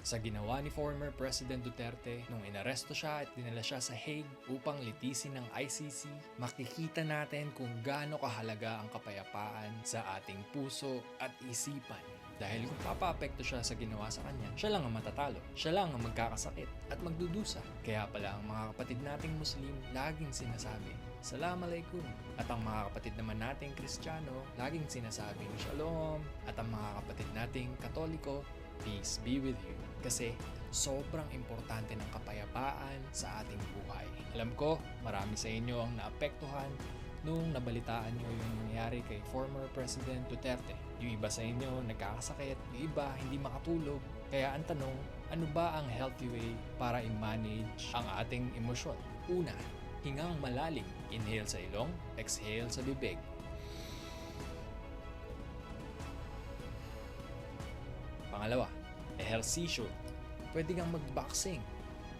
sa ginawa ni former President Duterte nung inaresto siya at dinala siya sa Hague upang litisin ng ICC, makikita natin kung gaano kahalaga ang kapayapaan sa ating puso at isipan. Dahil kung papaapekto siya sa ginawa sa kanya, siya lang ang matatalo, siya lang ang magkakasakit at magdudusa. Kaya pala ang mga kapatid nating Muslim laging sinasabi, Assalamualaikum. At ang mga kapatid naman nating Kristiyano laging sinasabing Shalom. At ang mga kapatid nating Katoliko, peace be with you. Kasi sobrang importante ng kapayapaan sa ating buhay. Alam ko, marami sa inyo ang naapektuhan nung nabalitaan nyo yung nangyari kay former President Duterte. Yung iba sa inyo nagkakasakit, yung iba hindi makatulog. Kaya ang tanong, ano ba ang healthy way para i-manage ang ating emosyon? Una, hingang malalim. Inhale sa ilong, exhale sa bibig. Pangalawa, ehersisyo. Pwede kang mag-boxing.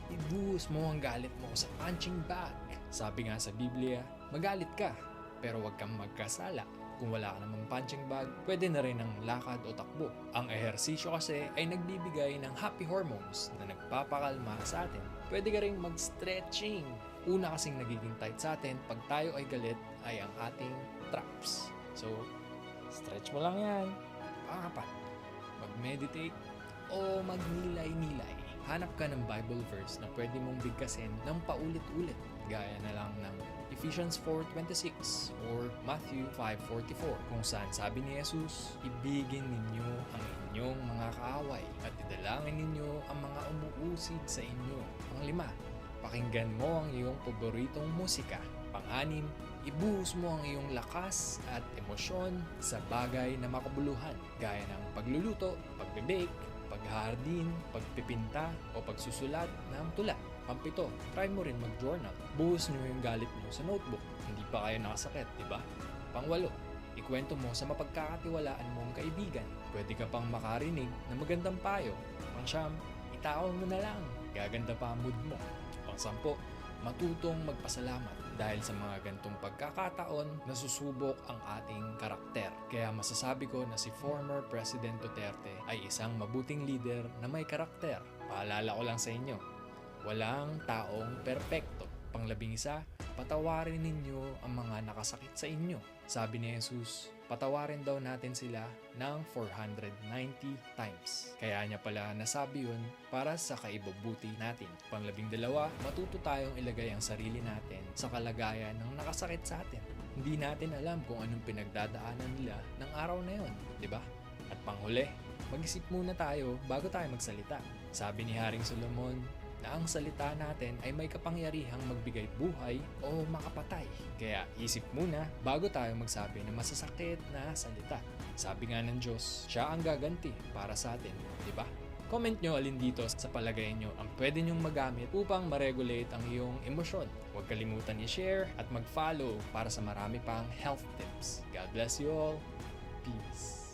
Ibuhos mo ang galit mo sa punching bag. Sabi nga sa Biblia, magalit ka, pero huwag kang magkasala. Kung wala ka namang punching bag, pwede na rin ang lakad o takbo. Ang ehersisyo kasi ay nagbibigay ng happy hormones na nagpapakalma sa atin. Pwede ka rin mag-stretching. Una kasing nagiging tight sa atin pag tayo ay galit ay ang ating traps. So, stretch mo lang yan. Pangapat, mag-meditate o magnilay-nilay. Hanap ka ng Bible verse na pwede mong bigkasin ng paulit-ulit. Gaya na lang ng Ephesians 4:26 or Matthew 5:44 kung saan sabi ni Jesus, ibigin ninyo ang inyong mga kaaway at idalangin ninyo ang mga umuusig sa inyo. Pang-5, pakinggan mo ang iyong paboritong musika. Pang-6, ibuhos mo ang iyong lakas at emosyon sa bagay na makabuluhan gaya ng pagluluto, pagbe-bake, paghahardin, pagpipinta o pagsusulat ng tula. Pang-7, try mo rin mag-journal. Buhos nyo yung galit nyo sa notebook. Hindi pa kayo nakasakit, di ba? Pang-8, ikwento mo sa mapagkakatiwalaan mong kaibigan. Pwede ka pang makarinig ng magandang payo. Pang-9, itaon mo na lang. Gaganda pa ang mood mo. Pang-10, matutong magpasalamat dahil sa mga gantong pagkakataon nasusubok ang ating karakter. Kaya masasabi ko na si former President Duterte ay isang mabuting leader na may karakter. Paalala ko lang sa inyo, walang taong perpekto. Pang-11, patawarin ninyo ang mga nakasakit sa inyo. Sabi ni Jesus, patawarin daw natin sila ng 490 times. Kaya niya pala nasabi yun para sa kaibubuti natin. Pang-12, matuto tayong ilagay ang sarili natin sa kalagayan ng nakasakit sa atin. Hindi natin alam kung anong pinagdadaanan nila ng araw na yun, di ba? At panghuli, mag-isip muna tayo bago tayo magsalita. Sabi ni Haring Solomon, na ang salita natin ay may kapangyarihang magbigay buhay o makapatay. Kaya isip muna bago tayo magsabi ng masasakit na salita. Sabi nga ng Diyos, siya ang gaganti para sa atin, di ba? Comment nyo alin dito sa palagay nyo ang pwede nyong magamit upang ma-regulate ang iyong emosyon. Huwag kalimutan i-share at mag-follow para sa marami pang health tips. God bless you all. Peace.